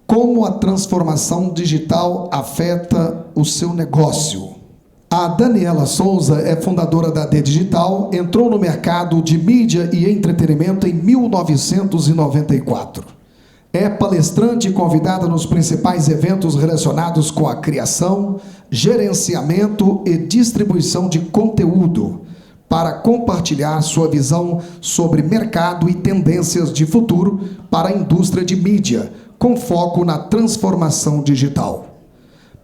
Como a transformação digital afeta o seu negócio? A Daniela Souza é fundadora da AD Digital, entrou no mercado de mídia e entretenimento em 1994. É palestrante e convidada nos principais eventos relacionados com a criação, gerenciamento e distribuição de conteúdo, para compartilhar sua visão sobre mercado e tendências de futuro para a indústria de mídia, com foco na transformação digital.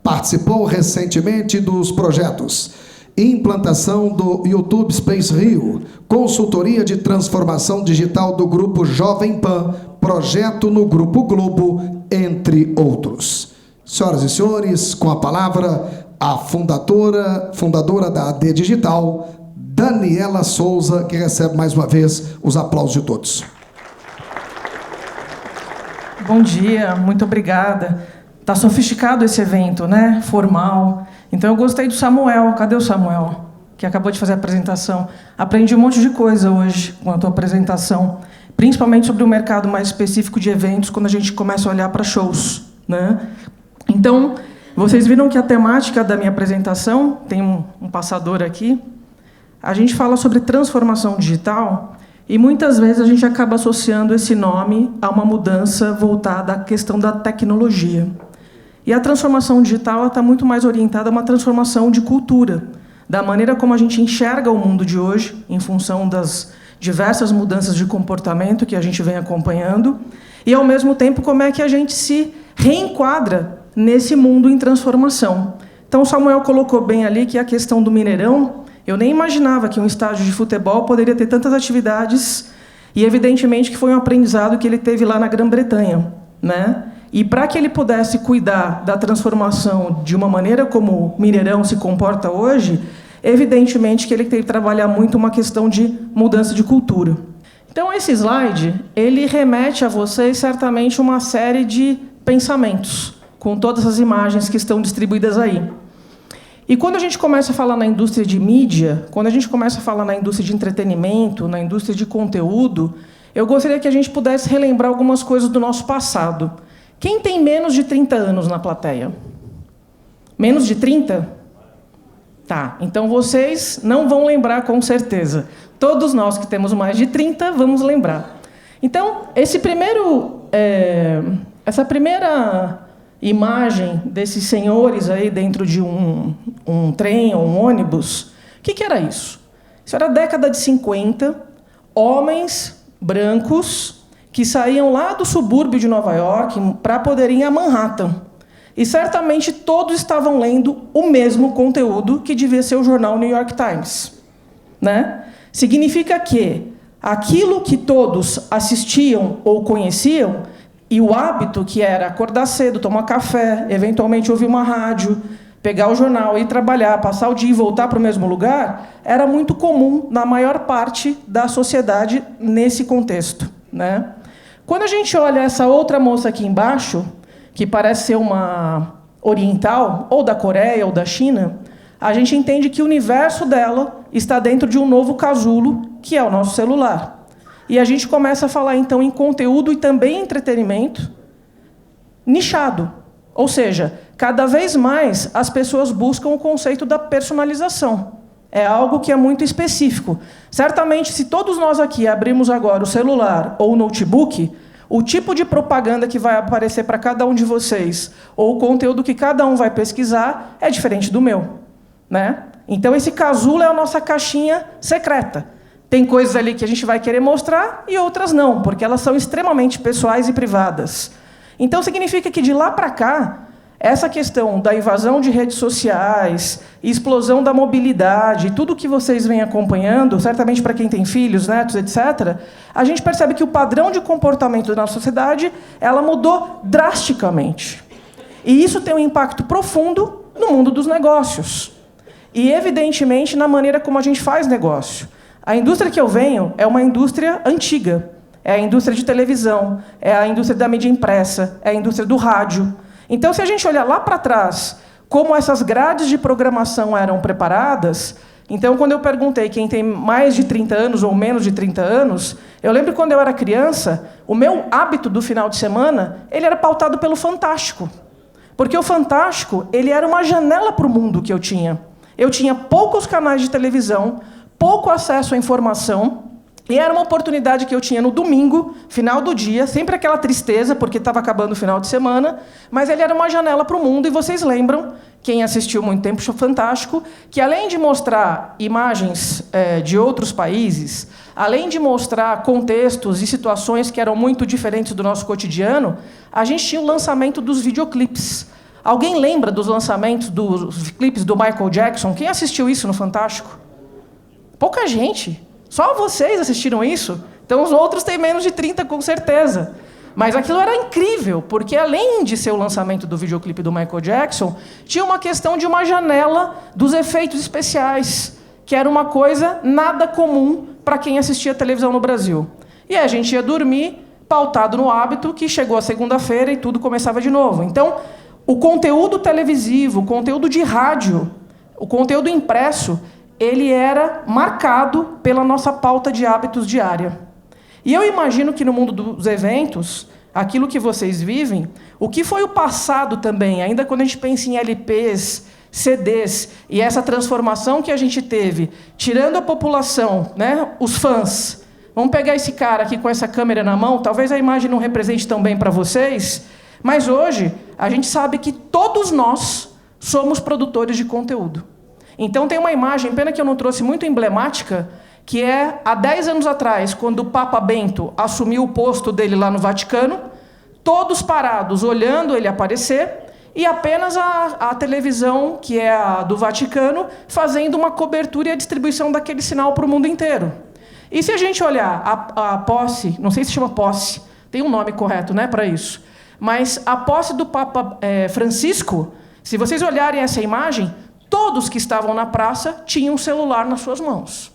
Participou recentemente dos projetos Implantação do YouTube Space Rio, Consultoria de Transformação Digital do Grupo Jovem Pan, Projeto no Grupo Globo, entre outros. Senhoras e senhores, com a palavra, a fundadora da AD Digital, Daniela Souza, que recebe mais uma vez os aplausos de todos. Bom dia, muito obrigada. Tá sofisticado esse evento, né? Formal. Então eu gostei do Samuel. Cadê o Samuel? Que acabou de fazer a apresentação. Aprendi um monte de coisa hoje com a tua apresentação, principalmente sobre o mercado mais específico de eventos, quando a gente começa a olhar para shows, né? Então, vocês viram que a temática da minha apresentação, tem um passador aqui, a gente fala sobre transformação digital e muitas vezes a gente acaba associando esse nome a uma mudança voltada à questão da tecnologia. E a transformação digital está muito mais orientada a uma transformação de cultura, da maneira como a gente enxerga o mundo de hoje, em função das diversas mudanças de comportamento que a gente vem acompanhando, e, ao mesmo tempo, como é que a gente se reenquadra nesse mundo em transformação. Então, o Samuel colocou bem ali que a questão do Mineirão, eu nem imaginava que um estádio de futebol poderia ter tantas atividades, e, evidentemente, que foi um aprendizado que ele teve lá na Grã-Bretanha, né? E para que ele pudesse cuidar da transformação de uma maneira como o Mineirão se comporta hoje, evidentemente que ele tem que trabalhar muito uma questão de mudança de cultura. Então, esse slide, ele remete a vocês, certamente, uma série de pensamentos, com todas as imagens que estão distribuídas aí. E quando a gente começa a falar na indústria de mídia, quando a gente começa a falar na indústria de entretenimento, na indústria de conteúdo, eu gostaria que a gente pudesse relembrar algumas coisas do nosso passado. Quem tem menos de 30 anos na plateia? Menos de 30? Tá, então vocês não vão lembrar com certeza. Todos nós que temos mais de 30 vamos lembrar. Então, essa primeira imagem desses senhores aí dentro de um trem ou um ônibus, o que era isso? Isso era a década de 50, homens brancos que saíam lá do subúrbio de Nova York para poderem ir a Manhattan. E certamente todos estavam lendo o mesmo conteúdo que devia ser o jornal New York Times, né? Significa que aquilo que todos assistiam ou conheciam, e o hábito que era acordar cedo, tomar café, eventualmente ouvir uma rádio, pegar o jornal, ir trabalhar, passar o dia e voltar para o mesmo lugar, era muito comum na maior parte da sociedade nesse contexto, né? Quando a gente olha essa outra moça aqui embaixo, que parece ser uma oriental, ou da Coreia, ou da China, a gente entende que o universo dela está dentro de um novo casulo, que é o nosso celular. E a gente começa a falar, então, em conteúdo e também em entretenimento nichado. Ou seja, cada vez mais as pessoas buscam o conceito da personalização. É algo que é muito específico. Certamente, se todos nós aqui abrirmos agora o celular ou o notebook, o tipo de propaganda que vai aparecer para cada um de vocês, ou o conteúdo que cada um vai pesquisar, é diferente do meu, né? Então, esse casulo é a nossa caixinha secreta. Tem coisas ali que a gente vai querer mostrar e outras não, porque elas são extremamente pessoais e privadas. Então, significa que, de lá para cá, essa questão da invasão de redes sociais, explosão da mobilidade, tudo que vocês vêm acompanhando, certamente para quem tem filhos, netos, etc., a gente percebe que o padrão de comportamento da nossa sociedade ela mudou drasticamente. E isso tem um impacto profundo no mundo dos negócios. E, evidentemente, na maneira como a gente faz negócio. A indústria que eu venho é uma indústria antiga. É a indústria de televisão, é a indústria da mídia impressa, é a indústria do rádio. Então, se a gente olhar lá para trás, como essas grades de programação eram preparadas, Então, quando eu perguntei quem tem mais de 30 anos ou menos de 30 anos, eu lembro que quando eu era criança, o meu hábito do final de semana, ele era pautado pelo Fantástico. Porque o Fantástico, ele era uma janela para o mundo que eu tinha. Eu tinha poucos canais de televisão, pouco acesso à informação, e era uma oportunidade que eu tinha no domingo, final do dia, sempre aquela tristeza, porque estava acabando o final de semana, mas ele era uma janela para o mundo, e vocês lembram, quem assistiu muito tempo o Fantástico, que além de mostrar imagens de outros países, além de mostrar contextos e situações que eram muito diferentes do nosso cotidiano, a gente tinha o lançamento dos videoclipes. Alguém lembra dos lançamentos dos clipes do Michael Jackson? Quem assistiu isso no Fantástico? Pouca gente. Só vocês assistiram isso? Então os outros têm menos de 30, com certeza. Mas aquilo era incrível, porque além de ser o lançamento do videoclipe do Michael Jackson, tinha uma questão de uma janela dos efeitos especiais, que era uma coisa nada comum para quem assistia televisão no Brasil. E a gente ia dormir pautado no hábito que chegou a segunda-feira e tudo começava de novo. Então, o conteúdo televisivo, o conteúdo de rádio, o conteúdo impresso, ele era marcado pela nossa pauta de hábitos diária. E eu imagino que no mundo dos eventos, aquilo que vocês vivem, o que foi o passado também, ainda quando a gente pensa em LPs, CDs, e essa transformação que a gente teve, tirando a população, né, os fãs. Vamos pegar esse cara aqui com essa câmera na mão, talvez a imagem não represente tão bem para vocês, mas hoje a gente sabe que todos nós somos produtores de conteúdo. Então tem uma imagem, pena que eu não trouxe, muito emblemática, que é há 10 anos atrás, quando o Papa Bento assumiu o posto dele lá no Vaticano, todos parados olhando ele aparecer, e apenas a televisão, que é a do Vaticano, fazendo uma cobertura e a distribuição daquele sinal para o mundo inteiro. E se a gente olhar a posse, não sei se chama posse, tem um nome correto, né, para isso, mas a posse do Papa Francisco, se vocês olharem essa imagem, todos que estavam na praça tinham um celular nas suas mãos.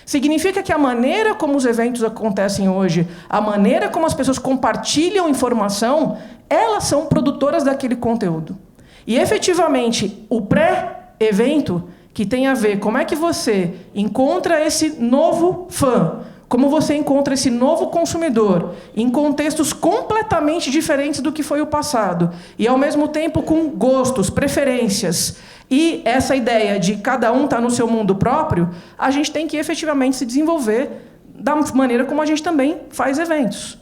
Significa que a maneira como os eventos acontecem hoje, a maneira como as pessoas compartilham informação, elas são produtoras daquele conteúdo. E, efetivamente, o pré-evento, que tem a ver como é que você encontra esse novo fã, como você encontra esse novo consumidor em contextos completamente diferentes do que foi o passado, e, ao mesmo tempo, com gostos, preferências, e essa ideia de cada um estar no seu mundo próprio, a gente tem que efetivamente se desenvolver da maneira como a gente também faz eventos.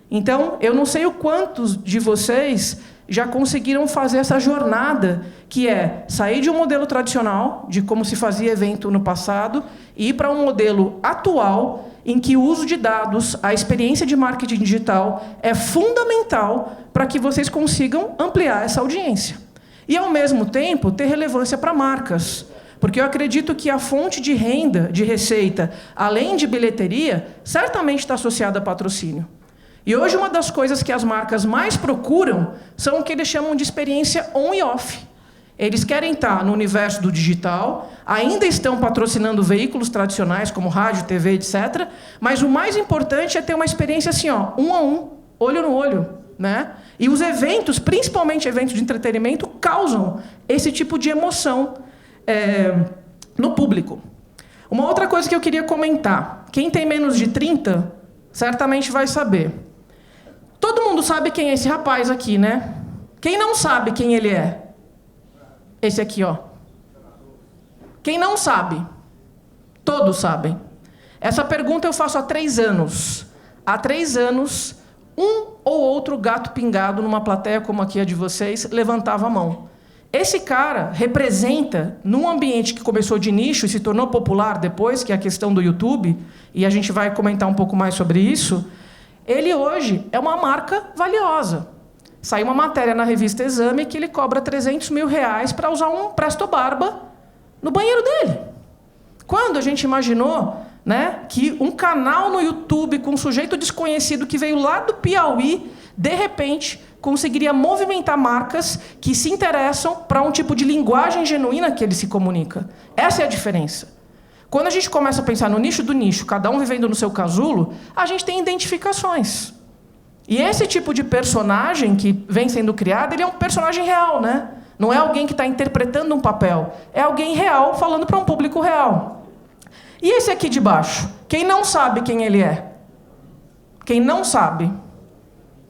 Então, eu não sei o quantos de vocês já conseguiram fazer essa jornada, que é sair de um modelo tradicional, de como se fazia evento no passado, e ir para um modelo atual, em que o uso de dados, a experiência de marketing digital é fundamental para que vocês consigam ampliar essa audiência. E, ao mesmo tempo, ter relevância para marcas. Porque eu acredito que a fonte de renda, de receita, além de bilheteria, certamente está associada a patrocínio. E hoje uma das coisas que as marcas mais procuram são o que eles chamam de experiência on e off. Eles querem estar no universo do digital, ainda estão patrocinando veículos tradicionais como rádio, TV, etc. Mas o mais importante é ter uma experiência assim, ó, um a um, olho no olho, né? E os eventos, principalmente eventos de entretenimento, causam esse tipo de emoção no público. Uma outra coisa que eu queria comentar. Quem tem menos de 30, certamente vai saber. Todo mundo sabe quem é esse rapaz aqui, né? Quem não sabe quem ele é? Esse aqui, ó. Quem não sabe? Todos sabem. Essa pergunta eu faço há 3 anos. Há 3 anos, um ou outro gato pingado numa plateia como aqui a de vocês levantava a mão. Esse cara representa, num ambiente que começou de nicho e se tornou popular depois, que é a questão do YouTube, e a gente vai comentar um pouco mais sobre isso, ele hoje é uma marca valiosa. Saiu uma matéria na revista Exame que ele cobra R$300 mil para usar um Presto Barba no banheiro dele. Quando a gente imaginou, né, que um canal no YouTube com um sujeito desconhecido que veio lá do Piauí, de repente, conseguiria movimentar marcas que se interessam para um tipo de linguagem genuína que ele se comunica. Essa é a diferença. Quando a gente começa a pensar no nicho do nicho, cada um vivendo no seu casulo, a gente tem identificações. E esse tipo de personagem que vem sendo criado, ele é um personagem real, né? Não é alguém que está interpretando um papel. É alguém real falando para um público real. E esse aqui de baixo? Quem não sabe quem ele é? Quem não sabe?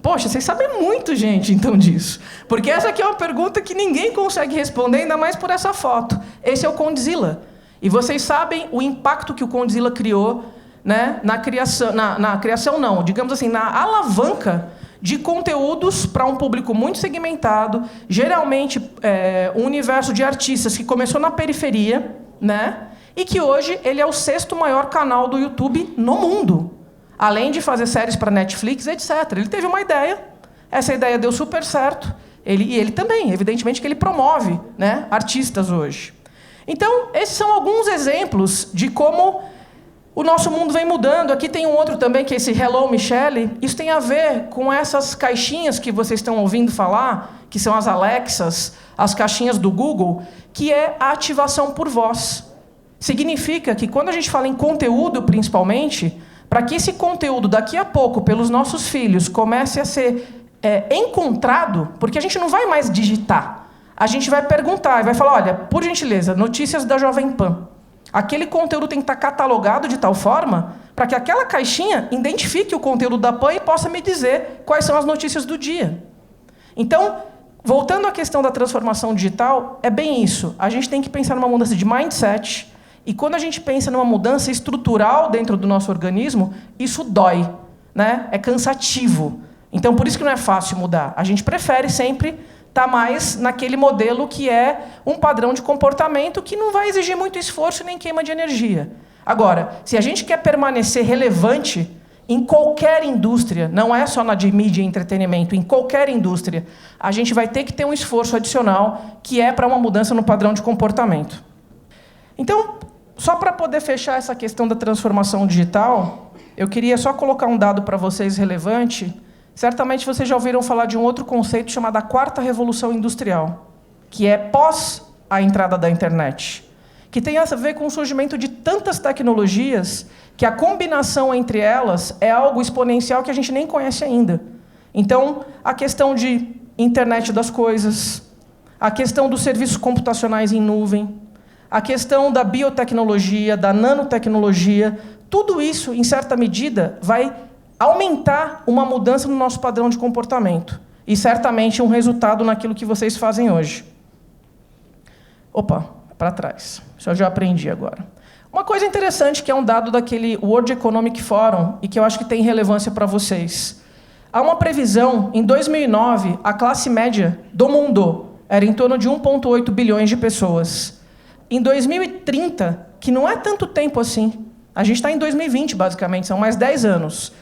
Poxa, vocês sabem muito, gente, então, disso. Porque essa aqui é uma pergunta que ninguém consegue responder, ainda mais por essa foto. Esse é o Condzilla. E vocês sabem o impacto que o Condzilla criou, né, na criação não, digamos assim, na alavanca de conteúdos para um público muito segmentado, geralmente um universo de artistas que começou na periferia, né, e que hoje ele é o 6º maior canal do YouTube no mundo. Além de fazer séries para Netflix, etc. Ele teve uma ideia, essa ideia deu super certo, e ele também, evidentemente, que ele promove, né, artistas hoje. Então, esses são alguns exemplos de como o nosso mundo vem mudando. Aqui tem um outro também, que é esse Hello, Michelle. Isso tem a ver com essas caixinhas que vocês estão ouvindo falar, que são as Alexas, as caixinhas do Google, que é a ativação por voz. Significa que quando a gente fala em conteúdo, principalmente, para que esse conteúdo, daqui a pouco, pelos nossos filhos, comece a ser encontrado, porque a gente não vai mais digitar. A gente vai perguntar e vai falar, olha, por gentileza, notícias da Jovem Pan. Aquele conteúdo tem que estar catalogado de tal forma para que aquela caixinha identifique o conteúdo da PAN e possa me dizer quais são as notícias do dia. Então, voltando à questão da transformação digital, é bem isso. A gente tem que pensar numa mudança de mindset. E quando a gente pensa numa mudança estrutural dentro do nosso organismo, isso dói, né? É cansativo. Então, por isso que não é fácil mudar. A gente prefere sempre estar mais naquele modelo que é um padrão de comportamento que não vai exigir muito esforço nem queima de energia. Agora, se a gente quer permanecer relevante em qualquer indústria, não é só na de mídia e entretenimento, em qualquer indústria, a gente vai ter que ter um esforço adicional que é para uma mudança no padrão de comportamento. Então, só para poder fechar essa questão da transformação digital, eu queria só colocar um dado para vocês relevante. Certamente vocês já ouviram falar de um outro conceito chamado a 4ª Revolução Industrial, que é pós a entrada da internet, que tem a ver com o surgimento de tantas tecnologias que a combinação entre elas é algo exponencial que a gente nem conhece ainda. Então, a questão de internet das coisas, a questão dos serviços computacionais em nuvem, a questão da biotecnologia, da nanotecnologia, tudo isso, em certa medida, vai aumentar uma mudança no nosso padrão de comportamento. E, certamente, um resultado naquilo que vocês fazem hoje. Opa, para trás. Isso eu já aprendi agora. Uma coisa interessante, que é um dado daquele World Economic Forum, e que eu acho que tem relevância para vocês. Há uma previsão, em 2009, a classe média do mundo era em torno de 1,8 bilhões de pessoas. Em 2030, que não é tanto tempo assim, a gente está em 2020, basicamente, são mais 10 anos,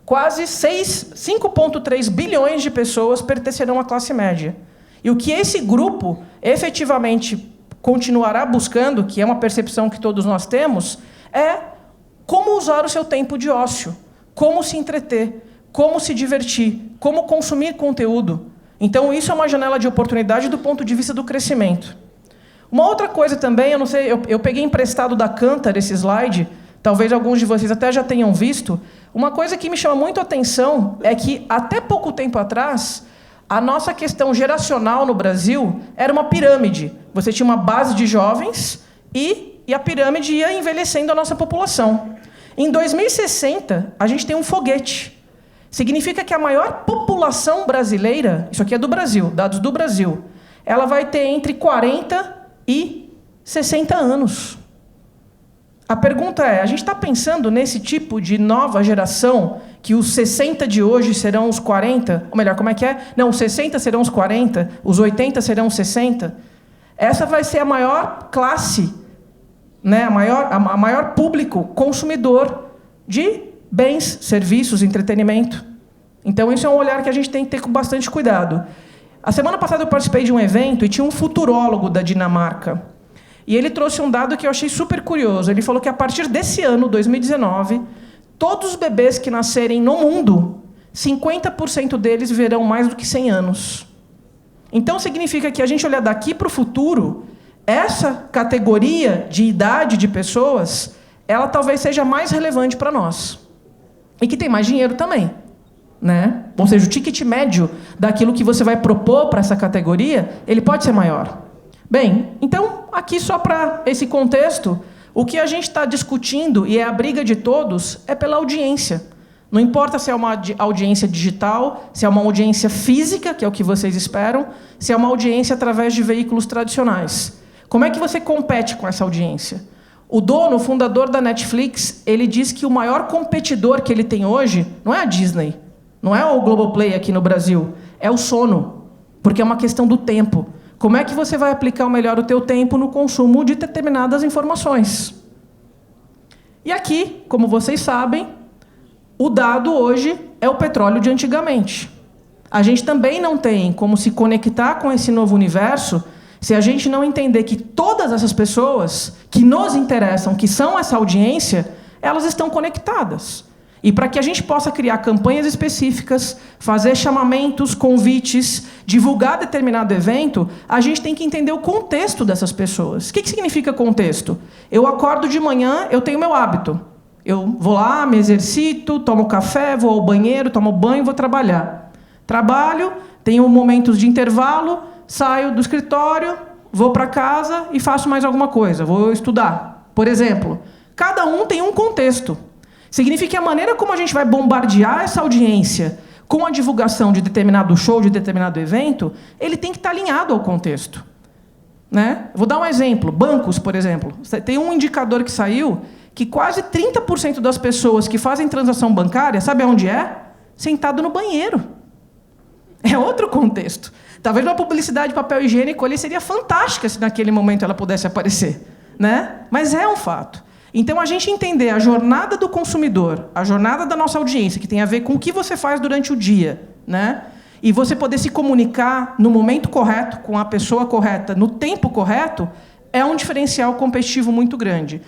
quase 5,3 bilhões de pessoas pertencerão à classe média. E o que esse grupo efetivamente continuará buscando, que é uma percepção que todos nós temos, é como usar o seu tempo de ócio, como se entreter, como se divertir, como consumir conteúdo. Então, isso é uma janela de oportunidade do ponto de vista do crescimento. Uma outra coisa também, eu não sei, eu peguei emprestado da Kantar esse slide, talvez alguns de vocês até já tenham visto. Uma coisa que me chama muito a atenção é que, até pouco tempo atrás, a nossa questão geracional no Brasil era uma pirâmide. Você tinha uma base de jovens e a pirâmide ia envelhecendo a nossa população. Em 2060, a gente tem um foguete. Significa que a maior população brasileira, isso aqui é do Brasil, dados do Brasil, ela vai ter entre 40 e 60 anos. A pergunta é, a gente está pensando nesse tipo de nova geração, que os 60 de hoje serão os 40? Ou melhor, como é que é? Não, os 60 serão os 40, os 80 serão os 60. Essa vai ser a maior classe, né, a maior público consumidor de bens, serviços, entretenimento. Então, isso é um olhar que a gente tem que ter com bastante cuidado. A semana passada eu participei de um evento e tinha um futurólogo da Dinamarca. E ele trouxe um dado que eu achei super curioso. Ele falou que a partir desse ano, 2019, todos os bebês que nascerem no mundo, 50% deles viverão mais do que 100 anos. Então, significa que a gente olhar daqui para o futuro, essa categoria de idade de pessoas, ela talvez seja mais relevante para nós. E que tem mais dinheiro também, né? Ou seja, o ticket médio daquilo que você vai propor para essa categoria, ele pode ser maior. Bem, então, aqui só para esse contexto, O que a gente está discutindo, e é a briga de todos, é pela audiência. Não importa se é uma audiência digital, se é uma audiência física, que é o que vocês esperam, se é uma audiência através de veículos tradicionais. Como é que você compete com essa audiência? O dono, o fundador da Netflix, ele diz que o maior competidor que ele tem hoje não é a Disney, não é o Globoplay aqui no Brasil, é o sono, porque é uma questão do tempo. Como é que você vai aplicar melhor o teu tempo no consumo de determinadas informações? E aqui, como vocês sabem, o dado hoje é o petróleo de antigamente. A gente também não tem como se conectar com esse novo universo se a gente não entender que todas essas pessoas que nos interessam, que são essa audiência, elas estão conectadas. E para que a gente possa criar campanhas específicas, fazer chamamentos, convites, divulgar determinado evento, a gente tem que entender o contexto dessas pessoas. O que significa contexto? Eu acordo de manhã, eu tenho meu hábito. Eu vou lá, me exercito, tomo café, vou ao banheiro, tomo banho e vou trabalhar. Trabalho, tenho momentos de intervalo, saio do escritório, vou para casa e faço mais alguma coisa, vou estudar. Por exemplo, cada um tem um contexto. Significa que a maneira como a gente vai bombardear essa audiência com a divulgação de determinado show, de determinado evento, ele tem que estar alinhado ao contexto. Né? Vou dar um exemplo. Bancos, por exemplo. Tem um indicador que saiu que quase 30% das pessoas que fazem transação bancária, sabe aonde é? Sentado no banheiro. É outro contexto. Talvez uma publicidade de papel higiênico ali seria fantástica se naquele momento ela pudesse aparecer. Né? Mas é um fato. Então, a gente entender a jornada do consumidor, a jornada da nossa audiência, que tem a ver com o que você faz durante o dia, né? E você poder se comunicar no momento correto, com a pessoa correta, no tempo correto, é um diferencial competitivo muito grande.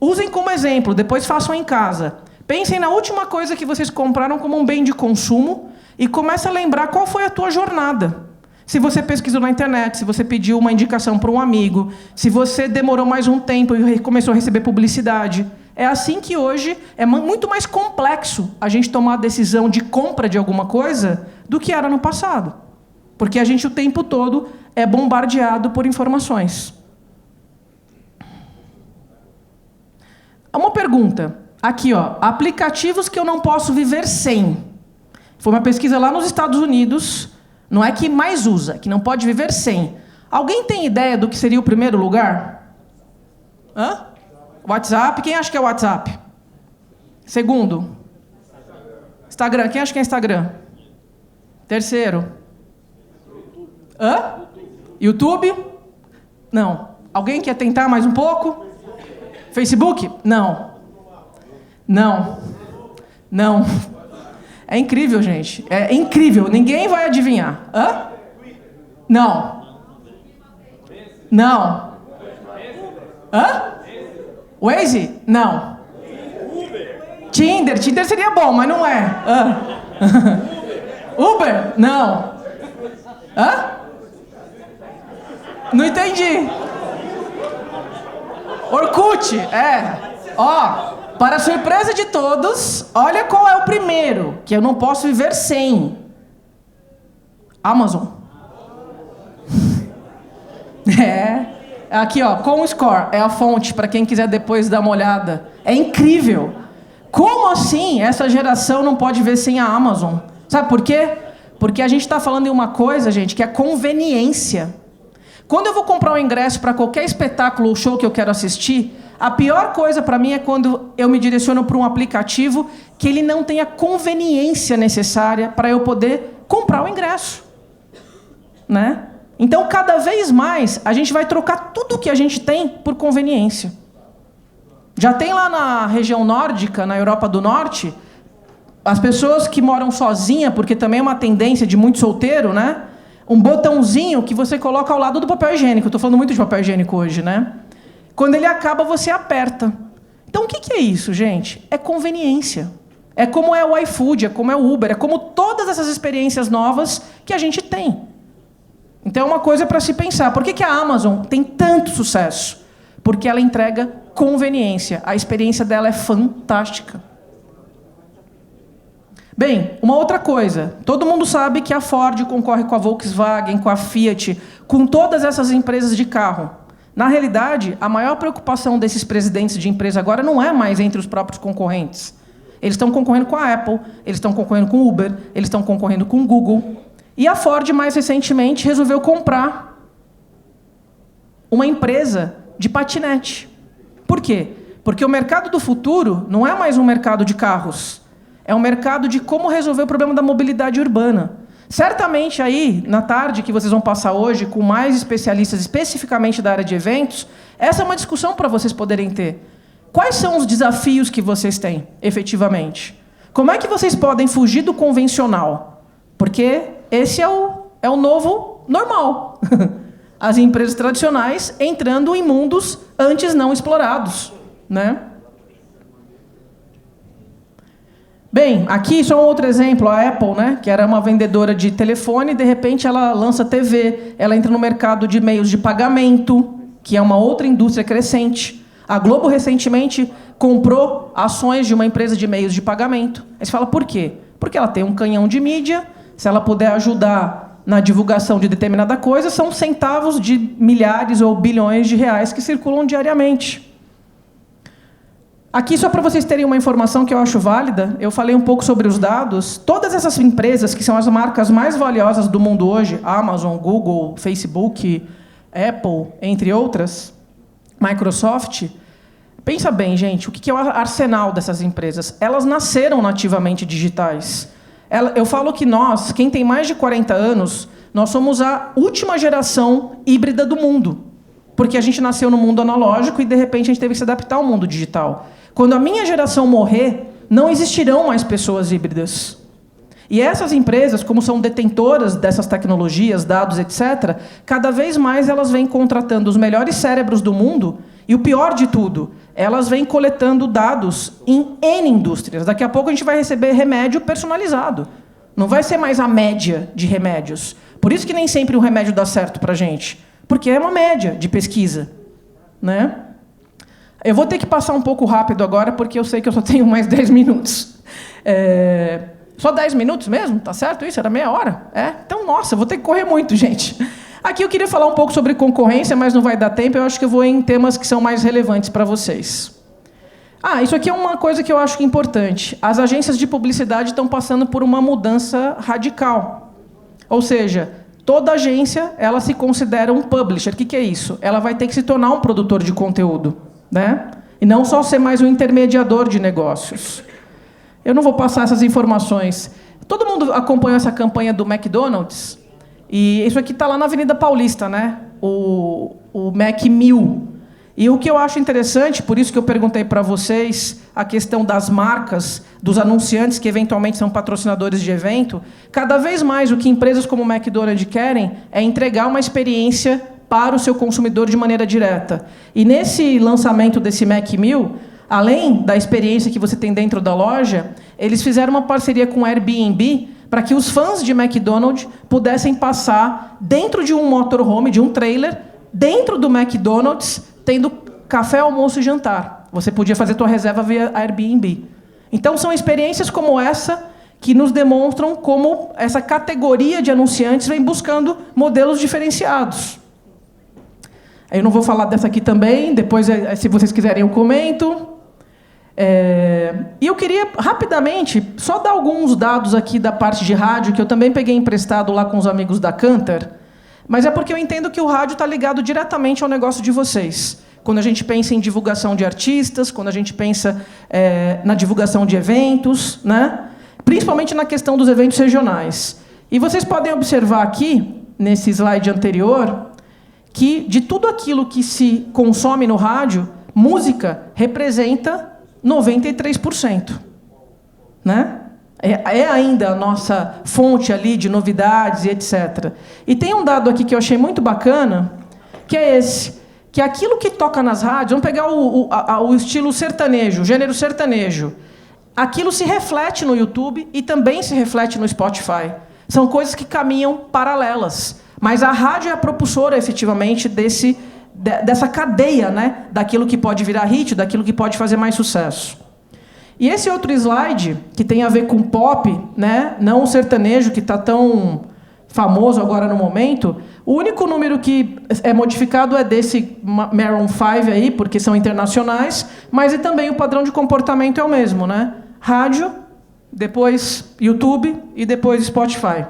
Usem como exemplo, depois façam em casa. Pensem na última coisa que vocês compraram como um bem de consumo e comecem a lembrar qual foi a tua jornada. Se você pesquisou na internet, se você pediu uma indicação para um amigo, se você demorou mais um tempo e começou a receber publicidade. É assim que hoje é muito mais complexo a gente tomar a decisão de compra de alguma coisa do que era no passado. Porque a gente o tempo todo é bombardeado por informações. Uma pergunta. Aqui, ó, aplicativos que eu não posso viver sem. Foi uma pesquisa lá nos Estados Unidos. Não é que mais usa, que não pode viver sem. Alguém tem ideia do que seria o primeiro lugar? Hã? WhatsApp. Quem acha que é WhatsApp? Segundo? Instagram. Quem acha que é Instagram? Terceiro? Hã? YouTube? Não. Alguém quer tentar mais um pouco? Facebook? Não. Não. Não. É incrível, gente. É incrível. Ninguém vai adivinhar. Hã? Não. Não. Hã? Waze? Não. Tinder. Tinder seria bom, mas não é. Hã? Uber? Não. Hã? Não entendi. Orkut? É. Ó. Para surpresa de todos, olha qual é o primeiro, que eu não posso viver sem. Amazon. Aqui, ó, Comscore é a fonte, para quem quiser depois dar uma olhada. É incrível. Como assim essa geração não pode ver sem a Amazon? Sabe por quê? Porque a gente está falando em uma coisa, gente, que é conveniência. Quando eu vou comprar um ingresso para qualquer espetáculo ou show que eu quero assistir, a pior coisa para mim é quando eu me direciono para um aplicativo que ele não tem a conveniência necessária para eu poder comprar o ingresso. Né? Então, cada vez mais, a gente vai trocar tudo o que a gente tem por conveniência. Já tem lá na região nórdica, na Europa do Norte, as pessoas que moram sozinhas, porque também é uma tendência de muito solteiro, né? Um botãozinho que você coloca ao lado do papel higiênico. Eu estou falando muito de papel higiênico hoje, né? Quando ele acaba, você aperta. Então, o que é isso, gente? É conveniência. É como é o iFood, é como é o Uber, é como todas essas experiências novas que a gente tem. Então, é uma coisa para se pensar. Por que a Amazon tem tanto sucesso? Porque ela entrega conveniência. A experiência dela é fantástica. Bem, uma outra coisa. Todo mundo sabe que a Ford concorre com a Volkswagen, com a Fiat, com todas essas empresas de carro. Na realidade, a maior preocupação desses presidentes de empresa agora não é mais entre os próprios concorrentes. Eles estão concorrendo com a Apple, eles estão concorrendo com o Uber, eles estão concorrendo com o Google. E a Ford, mais recentemente, resolveu comprar uma empresa de patinete. Por quê? Porque o mercado do futuro não é mais um mercado de carros. É um mercado de como resolver o problema da mobilidade urbana. Certamente aí, na tarde que vocês vão passar hoje, com mais especialistas especificamente da área de eventos, essa é uma discussão para vocês poderem ter. Quais são os desafios que vocês têm, efetivamente? Como é que vocês podem fugir do convencional? Porque esse é o novo normal. As empresas tradicionais entrando em mundos antes não explorados, né? Bem, aqui só um outro exemplo, a Apple, né, que era uma vendedora de telefone, de repente ela lança TV, ela entra no mercado de meios de pagamento, que é uma outra indústria crescente. A Globo recentemente comprou ações de uma empresa de meios de pagamento. Aí você fala, por quê? Porque ela tem um canhão de mídia, se ela puder ajudar na divulgação de determinada coisa, são centavos de milhares ou bilhões de reais que circulam diariamente. Aqui, só para vocês terem uma informação que eu acho válida, eu falei um pouco sobre os dados. Todas essas empresas, que são as marcas mais valiosas do mundo hoje, Amazon, Google, Facebook, Apple, entre outras, Microsoft, pensa bem, gente, o que é o arsenal dessas empresas? Elas nasceram nativamente digitais. Eu falo que nós, quem tem mais de 40 anos, nós somos a última geração híbrida do mundo. Porque a gente nasceu no mundo analógico e, de repente, a gente teve que se adaptar ao mundo digital. Quando a minha geração morrer, não existirão mais pessoas híbridas. E essas empresas, como são detentoras dessas tecnologias, dados, etc., cada vez mais elas vêm contratando os melhores cérebros do mundo e, o pior de tudo, elas vêm coletando dados em N indústrias. Daqui a pouco a gente vai receber remédio personalizado. Não vai ser mais a média de remédios. Por isso que nem sempre um remédio dá certo para a gente. Porque é uma média de pesquisa, né? Eu vou ter que passar um pouco rápido agora, porque eu sei que eu só tenho mais 10 minutos. Só 10 minutos mesmo? Tá certo isso? Era meia hora? Então, nossa, eu vou ter que correr muito, gente. Aqui eu queria falar um pouco sobre concorrência, mas não vai dar tempo. Eu acho que eu vou em temas que são mais relevantes para vocês. Isso aqui é uma coisa que eu acho importante. As agências de publicidade estão passando por uma mudança radical. Ou seja, toda agência, ela se considera um publisher. O que é isso? Ela vai ter que se tornar um produtor de conteúdo, né? E não só ser mais um intermediador de negócios. Eu não vou passar essas informações. Todo mundo acompanhou essa campanha do McDonald's? E isso aqui está lá na Avenida Paulista, né? O Mac 1000. E o que eu acho interessante, por isso que eu perguntei para vocês a questão das marcas, dos anunciantes que eventualmente são patrocinadores de evento, cada vez mais o que empresas como o McDonald's querem é entregar uma experiência para o seu consumidor de maneira direta. E nesse lançamento desse Mac 1000, além da experiência que você tem dentro da loja, eles fizeram uma parceria com o Airbnb para que os fãs de McDonald's pudessem passar dentro de um motorhome, de um trailer, dentro do McDonald's, tendo café, almoço e jantar. Você podia fazer sua reserva via Airbnb. Então, são experiências como essa que nos demonstram como essa categoria de anunciantes vem buscando modelos diferenciados. Eu não vou falar dessa aqui também, depois, se vocês quiserem, eu comento. E eu queria, rapidamente, só dar alguns dados aqui da parte de rádio, que eu também peguei emprestado lá com os amigos da Cantar, mas é porque eu entendo que o rádio está ligado diretamente ao negócio de vocês. Quando a gente pensa em divulgação de artistas, quando a gente pensa na divulgação de eventos, né? Principalmente na questão dos eventos regionais. E vocês podem observar aqui, nesse slide anterior, que de tudo aquilo que se consome no rádio, música representa 93%. Né? É ainda a nossa fonte ali de novidades e etc. E tem um dado aqui que eu achei muito bacana, que é esse, que aquilo que toca nas rádios, vamos pegar o estilo sertanejo, o gênero sertanejo, aquilo se reflete no YouTube e também se reflete no Spotify. São coisas que caminham paralelas. Mas a rádio é a propulsora, efetivamente, dessa cadeia, né? Daquilo que pode virar hit, daquilo que pode fazer mais sucesso. E esse outro slide, que tem a ver com pop, né? Não o sertanejo, que está tão famoso agora no momento, o único número que é modificado é desse Maroon 5 aí, porque são internacionais, mas e também o padrão de comportamento é o mesmo, né? Rádio, depois YouTube e depois Spotify.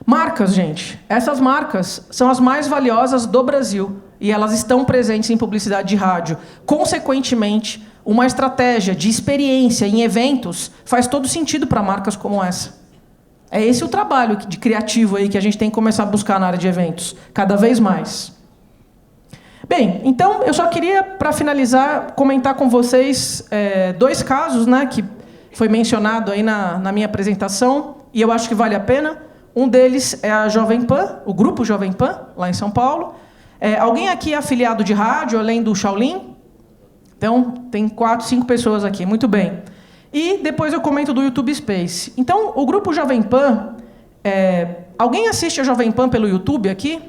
Marcas, gente. Essas marcas são as mais valiosas do Brasil e elas estão presentes em publicidade de rádio. Consequentemente, uma estratégia de experiência em eventos faz todo sentido para marcas como essa. É esse o trabalho de criativo aí que a gente tem que começar a buscar na área de eventos, cada vez mais. Bem, então eu só queria, para finalizar, comentar com vocês 2 casos, né, que foi mencionado aí na minha apresentação, e eu acho que vale a pena. Um deles é a Jovem Pan, o Grupo Jovem Pan, lá em São Paulo. Alguém aqui é afiliado de rádio, além do Shaolin? Então, tem 4, 5 pessoas aqui, muito bem. E depois eu comento do YouTube Space. Então, o Grupo Jovem Pan... alguém assiste a Jovem Pan pelo YouTube aqui?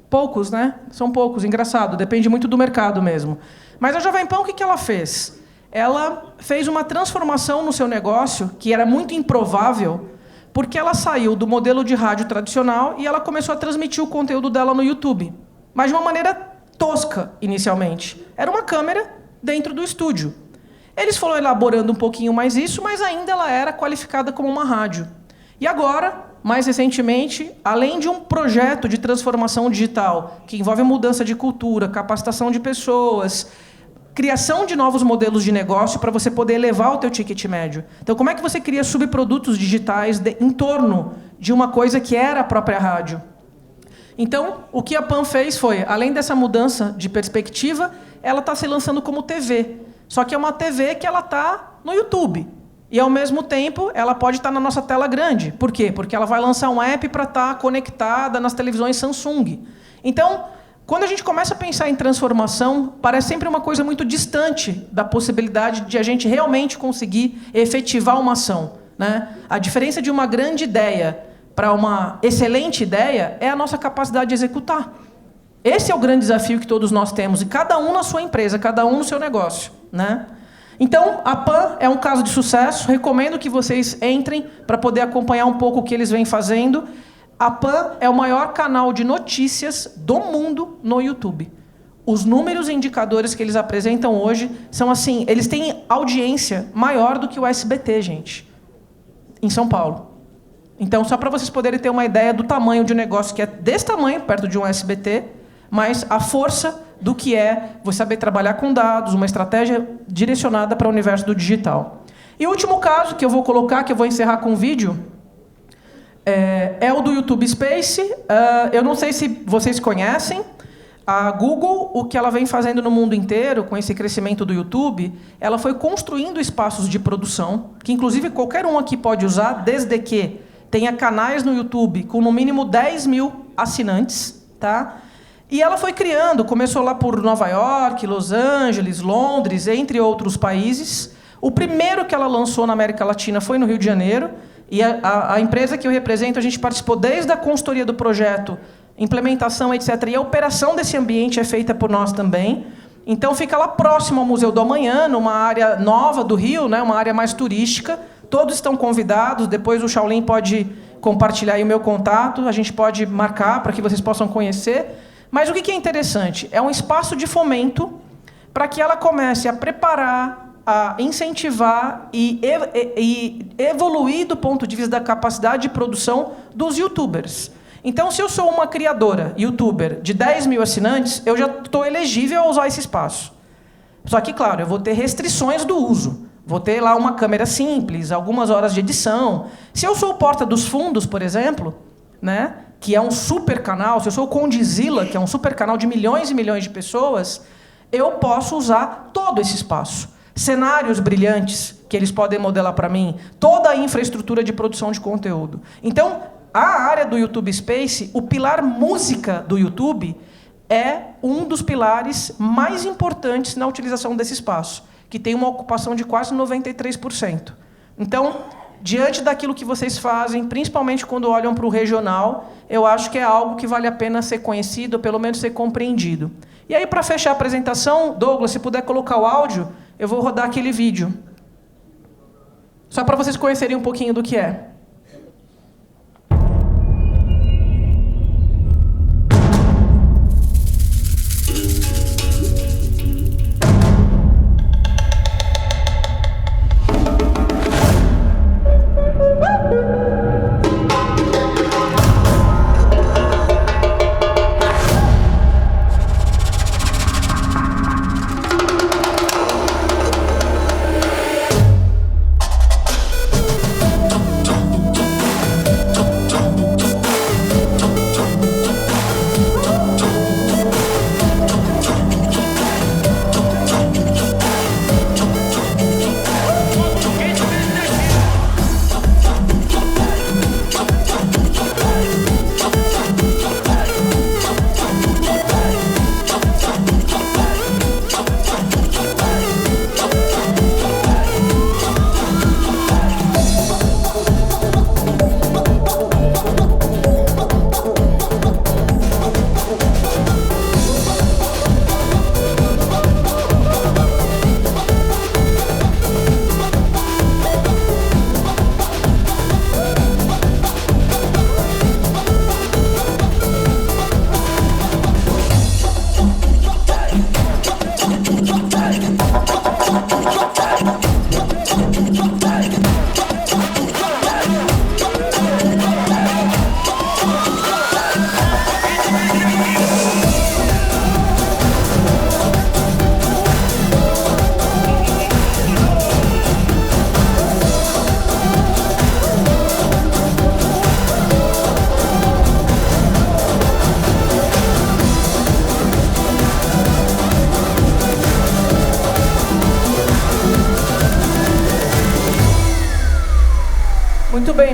Poucos, né? São poucos, engraçado, depende muito do mercado mesmo. Mas a Jovem Pan, o que ela fez? Ela fez uma transformação no seu negócio, que era muito improvável, porque ela saiu do modelo de rádio tradicional e ela começou a transmitir o conteúdo dela no YouTube. Mas de uma maneira tosca, inicialmente. Era uma câmera dentro do estúdio. Eles foram elaborando um pouquinho mais isso, mas ainda ela era qualificada como uma rádio. E agora, mais recentemente, além de um projeto de transformação digital, que envolve mudança de cultura, capacitação de pessoas, criação de novos modelos de negócio para você poder elevar o teu ticket médio. Então, como é que você cria subprodutos digitais em torno de uma coisa que era a própria rádio? Então, o que a Pan fez foi, além dessa mudança de perspectiva, ela está se lançando como TV. Só que é uma TV que ela está no YouTube. E, ao mesmo tempo, ela pode estar na nossa tela grande. Por quê? Porque ela vai lançar um app para estar conectada nas televisões Samsung. Então, quando a gente começa a pensar em transformação, parece sempre uma coisa muito distante da possibilidade de a gente realmente conseguir efetivar uma ação, né? A diferença de uma grande ideia para uma excelente ideia é a nossa capacidade de executar. Esse é o grande desafio que todos nós temos, e cada um na sua empresa, cada um no seu negócio, né? Então, a Pan é um caso de sucesso. Recomendo que vocês entrem para poder acompanhar um pouco o que eles vêm fazendo. A Pan é o maior canal de notícias do mundo no YouTube. Os números e indicadores que eles apresentam hoje são assim, eles têm audiência maior do que o SBT, gente, em São Paulo. Então, só para vocês poderem ter uma ideia do tamanho de um negócio que é desse tamanho, perto de um SBT, mas a força do que é você saber trabalhar com dados, uma estratégia direcionada para o universo do digital. E o último caso que eu vou colocar, que eu vou encerrar com um vídeo, é o do YouTube Space. Eu não sei se vocês conhecem. A Google, o que ela vem fazendo no mundo inteiro, com esse crescimento do YouTube, ela foi construindo espaços de produção, que inclusive qualquer um aqui pode usar, desde que tenha canais no YouTube com no mínimo 10 mil assinantes, tá? E ela foi criando, começou lá por Nova York, Los Angeles, Londres, entre outros países. O primeiro que ela lançou na América Latina foi no Rio de Janeiro, e a empresa que eu represento, a gente participou desde a consultoria do projeto, implementação, etc. E a operação desse ambiente é feita por nós também. Então, fica lá próximo ao Museu do Amanhã, numa área nova do Rio, né, uma área mais turística. Todos estão convidados, depois o Shaolin pode compartilhar aí o meu contato, a gente pode marcar para que vocês possam conhecer. Mas o que é interessante? É um espaço de fomento para que ela comece a preparar, a incentivar e evoluir do ponto de vista da capacidade de produção dos youtubers. Então, se eu sou uma criadora, youtuber, de 10 mil assinantes, eu já estou elegível a usar esse espaço. Só que, claro, eu vou ter restrições do uso. Vou ter lá uma câmera simples, algumas horas de edição. Se eu sou o Porta dos Fundos, por exemplo, né, que é um super canal, se eu sou o Condzilla, que é um super canal de milhões e milhões de pessoas, eu posso usar todo esse espaço. Cenários brilhantes que eles podem modelar para mim, toda a infraestrutura de produção de conteúdo. Então, a área do YouTube Space, o pilar música do YouTube, é um dos pilares mais importantes na utilização desse espaço, que tem uma ocupação de quase 93%. Então, diante daquilo que vocês fazem, principalmente quando olham para o regional, eu acho que é algo que vale a pena ser conhecido, ou pelo menos ser compreendido. E aí, para fechar a apresentação, Douglas, se puder colocar o áudio, eu vou rodar aquele vídeo. Só para vocês conhecerem um pouquinho do que é.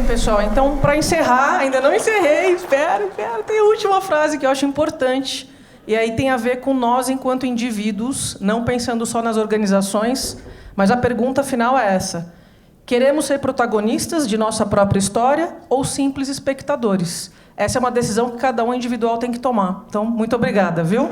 pessoal. Então, para encerrar, ainda não encerrei, espero, tem a última frase que eu acho importante. E aí tem a ver com nós enquanto indivíduos, não pensando só nas organizações, mas a pergunta final é essa: queremos ser protagonistas de nossa própria história ou simples espectadores? Essa é uma decisão que cada um individual tem que tomar. Então, muito obrigada, viu?